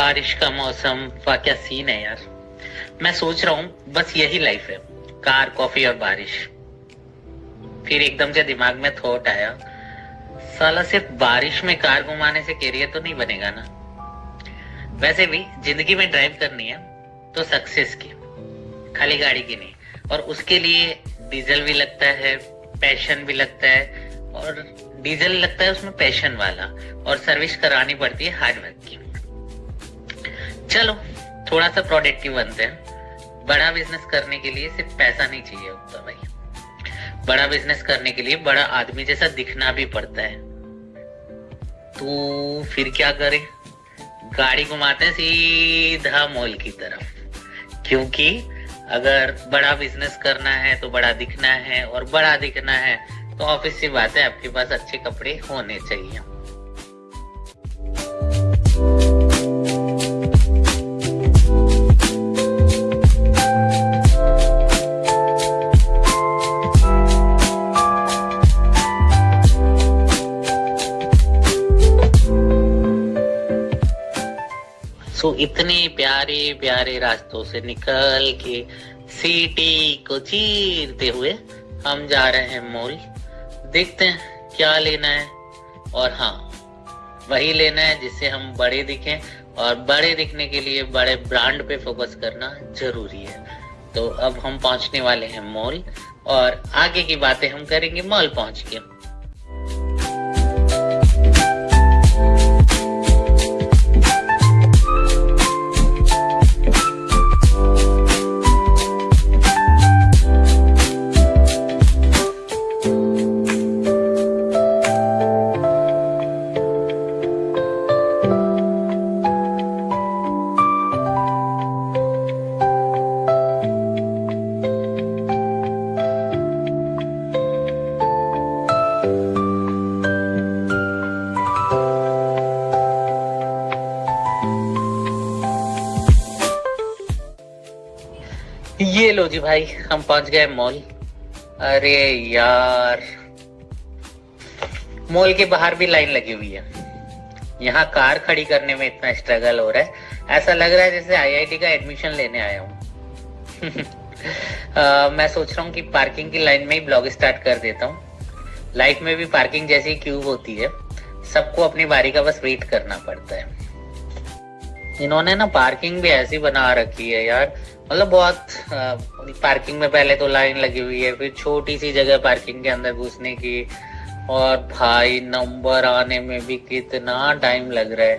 बारिश का मौसम, वाह क्या सीन है यार। मैं सोच रहा हूँ बस यही लाइफ है, कार, कॉफी और बारिश। फिर एकदम से दिमाग में थॉट आया, साला सिर्फ बारिश में कार घुमाने से कैरियर तो नहीं बनेगा ना। वैसे भी जिंदगी में ड्राइव करनी है तो सक्सेस की, खाली गाड़ी की नहीं। और उसके लिए डीजल भी लगता है, पैशन भी लगता है, और डीजल लगता है उसमें पैशन वाला, और सर्विस करानी पड़ती है हार्ड वर्क की। चलो थोड़ा सा प्रोडक्टिव बनते हैं। बड़ा बिजनेस करने के लिए सिर्फ पैसा नहीं चाहिए होता भाई, बड़ा बिजनेस करने के लिए बड़ा आदमी जैसा दिखना भी पड़ता है। तो फिर क्या करें, गाड़ी घुमाते हैं सीधा मॉल की तरफ, क्योंकि अगर बड़ा बिजनेस करना है तो बड़ा दिखना है, और बड़ा दिखना है तो ऑब्वियस सी बात है आपके पास अच्छे कपड़े होने चाहिए। इतने प्यारे प्यारे रास्तों से निकल के सिटी को चीरते हुए हम जा रहे हैं मॉल। देखते हैं क्या लेना है, और हाँ, वही लेना है जिससे हम बड़े दिखें, और बड़े दिखने के लिए बड़े ब्रांड पे फोकस करना जरूरी है। तो अब हम पहुंचने वाले हैं मॉल, और आगे की बातें हम करेंगे मॉल पहुंच के। ये लो जी भाई, हम पहुंच गए मॉल। अरे यार, मॉल के बाहर भी लाइन लगी हुई है। यहाँ कार खड़ी करने में इतना स्ट्रगल हो रहा है, ऐसा लग रहा है जैसे आईआईटी का एडमिशन लेने आया हूँ। मैं सोच रहा हूँ कि पार्किंग की लाइन में ही ब्लॉग स्टार्ट कर देता हूँ। लाइफ में भी पार्किंग जैसी क्यू होती है, सबको अपनी बारी का बस वेट करना पड़ता है। इन्होंने ना पार्किंग भी ऐसी बना रखी है यार, मतलब बहुत पार्किंग में पहले तो लाइन लगी हुई है, फिर छोटी सी जगह पार्किंग के अंदर घुसने की, और भाई नंबर आने में भी कितना टाइम लग रहा है,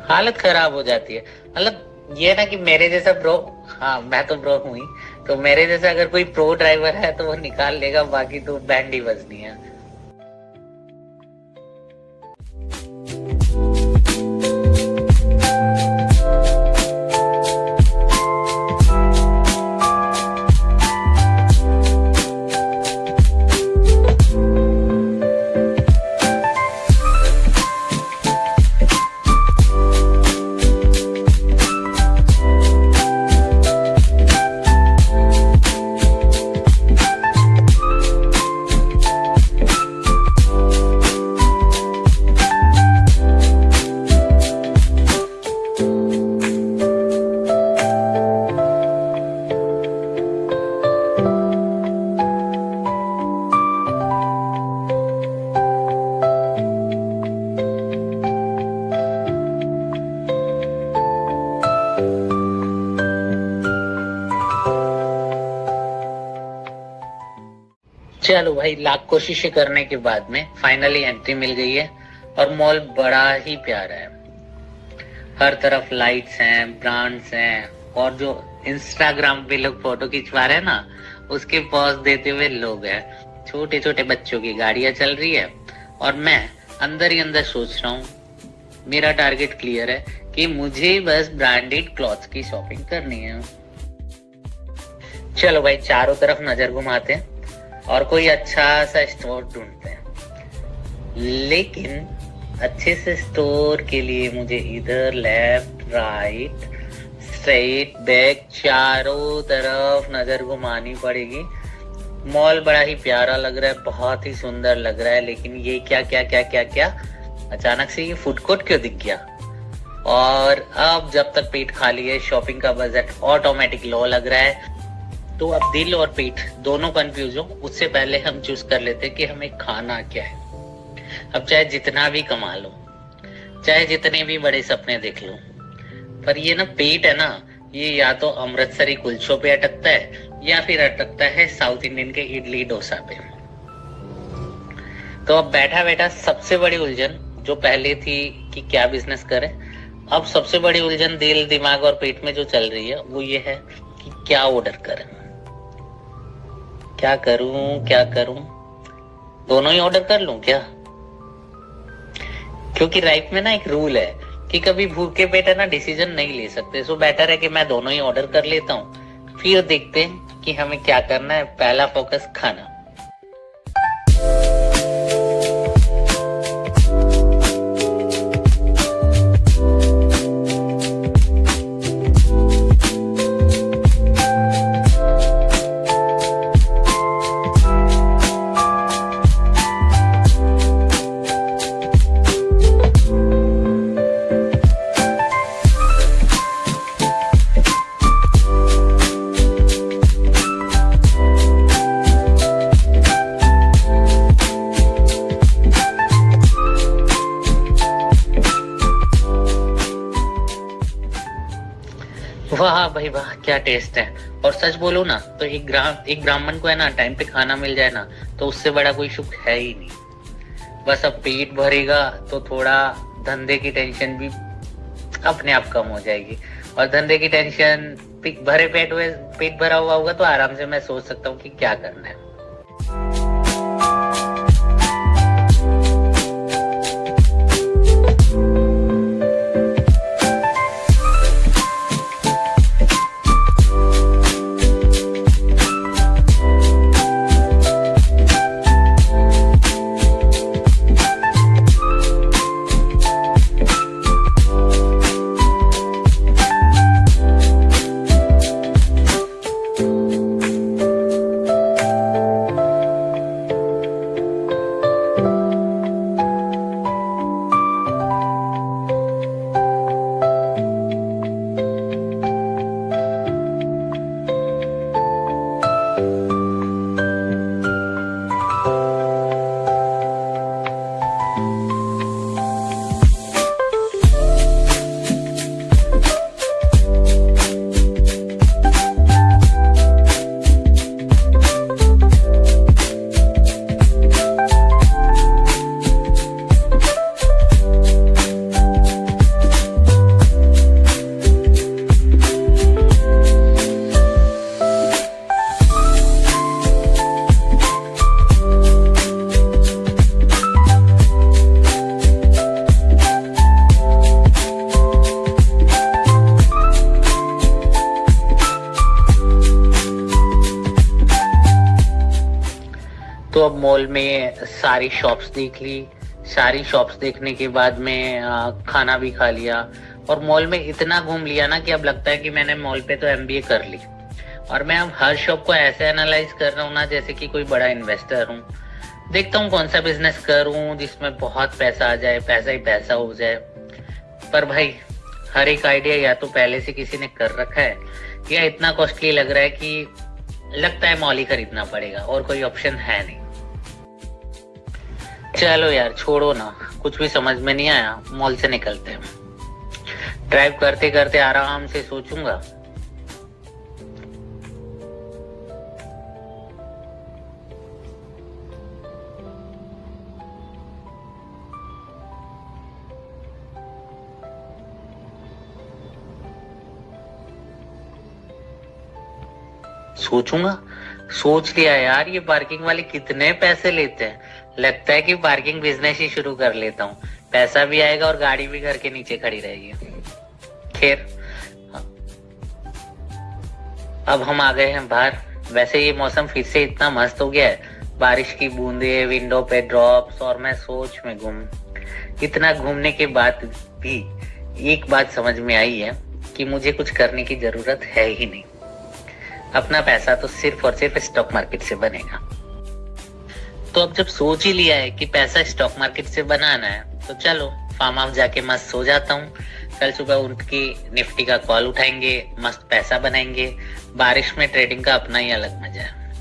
हालत खराब हो जाती है। मतलब ये ना कि मेरे जैसा प्रो, हाँ मैं तो प्रो हूँ ही, तो मेरे जैसा अगर कोई प्रो ड्राइवर है तो वो निकाल लेगा, बाकी तो बैंड ही बजनी है। चलो भाई, लाख कोशिशें करने के बाद में फाइनली एंट्री मिल गई है, और मॉल बड़ा ही प्यारा है। हर तरफ लाइट्स हैं, ब्रांड्स हैं, और जो इंस्टाग्राम पे लोग फोटो खिंचवा रहे हैं ना, उसके पॉज देते हुए लोग हैं। छोटे छोटे बच्चों की गाड़ियां चल रही है, और मैं अंदर ही अंदर सोच रहा हूँ मेरा टारगेट क्लियर है कि मुझे बस ब्रांडेड क्लॉथ्स की शॉपिंग करनी है। चलो भाई, चारों तरफ नजर घुमाते हैं और कोई अच्छा सा स्टोर ढूंढते हैं। लेकिन अच्छे से स्टोर के लिए मुझे इधर लेफ्ट, राइट, स्ट्रेट, बैक, चारों तरफ नजर घुमानी पड़ेगी। मॉल बड़ा ही प्यारा लग रहा है, बहुत ही सुंदर लग रहा है, लेकिन ये क्या क्या क्या क्या क्या, अचानक से ये फूड कोर्ट क्यों दिख गया? और अब जब तक पेट खाली है, शॉपिंग का बजट ऑटोमेटिक लो लग रहा है। तो अब दिल और पेट दोनों कंफ्यूज हो, उससे पहले हम चूज कर लेते हैं कि हमें खाना क्या है। अब चाहे जितना भी कमा लो, चाहे जितने भी बड़े सपने देख लो, पर ये ना पेट है ना, ये या तो अमृतसरी कुलचों पे अटकता है या फिर अटकता है साउथ इंडियन के इडली डोसा पे। तो अब बैठा बैठा सबसे बड़ी उलझन जो पहले थी कि क्या बिजनेस करें, अब सबसे बड़ी उलझन दिल, दिमाग और पेट में जो चल रही है वो ये है कि क्या ऑर्डर करें, क्या करूं, दोनों ही ऑर्डर कर लूं क्या? क्योंकि लाइफ में ना एक रूल है कि कभी भूखे पेट है ना डिसीजन नहीं ले सकते। सो बेटर है कि मैं दोनों ही ऑर्डर कर लेता हूँ, फिर देखते हैं कि हमें क्या करना है। पहला फोकस खाना। वाह भाई वाह, क्या टेस्ट है। और सच बोलो ना तो एक ब्राह्मण को है ना टाइम पे खाना मिल जाए ना, तो उससे बड़ा कोई सुख है ही नहीं। बस अब पेट भरेगा तो थोड़ा धंधे की टेंशन भी अपने आप कम हो जाएगी। और धंधे की टेंशन, पेट भरा हुआ होगा तो आराम से मैं सोच सकता हूँ कि क्या करना है। तो अब मॉल में सारी शॉप्स देख ली। सारी शॉप्स देखने के बाद में खाना भी खा लिया और मॉल में इतना घूम लिया ना कि अब लगता है कि मैंने मॉल पे तो एमबीए कर ली। और मैं अब हर शॉप को ऐसे एनालाइज कर रहा हूँ ना जैसे कि कोई बड़ा इन्वेस्टर हूँ। देखता हूँ कौन सा बिजनेस करूँ जिसमें बहुत पैसा आ जाए, पैसा ही पैसा हो जाए। पर भाई हर एक आइडिया या तो पहले से किसी ने कर रखा है या इतना कॉस्टली लग रहा है कि लगता है मॉल ही खरीदना पड़ेगा और कोई ऑप्शन है नहीं। चलो यार छोड़ो ना, कुछ भी समझ में नहीं आया, मॉल से निकलते हैं। ड्राइव करते करते आराम से सोचूंगा। सोच लिया यार, ये पार्किंग वाले कितने पैसे लेते हैं। लगता है कि पार्किंग बिजनेस ही शुरू कर लेता हूँ, पैसा भी आएगा और गाड़ी भी घर के नीचे खड़ी रहेगी। खैर अब हम आ गए हैं बाहर। वैसे ये मौसम फिर से इतना मस्त हो गया है, बारिश की बूंदे, विंडो पे ड्रॉप्स और मैं सोच में गुम। इतना घूमने के बाद भी एक बात समझ में आई है कि मुझे कुछ करने की जरूरत है ही नहीं। अपना पैसा तो सिर्फ और सिर्फ स्टॉक मार्केट से बनेगा। तो अब जब सोच ही लिया है कि पैसा स्टॉक मार्केट से बनाना है तो चलो फार्म हाउस जाके मस्त सो जाता हूँ। कल सुबह उठ के निफ्टी का कॉल उठाएंगे, मस्त पैसा बनाएंगे। बारिश में ट्रेडिंग का अपना ही अलग मजा है।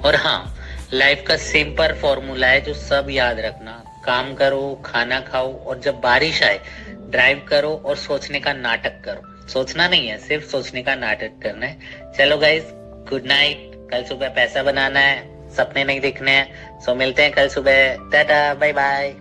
और हाँ, लाइफ का सिंपल फॉर्मूला है जो सब याद रखना। काम करो, खाना खाओ, और जब बारिश आए ड्राइव करो और सोचने का नाटक करो। सोचना नहीं है, सिर्फ सोचने का नाटक करना है। चलो गाइस, गुड नाइट। कल सुबह पैसा बनाना है, सपने नहीं दिखने हैं। सो मिलते हैं कल सुबह। Tata, bye bye.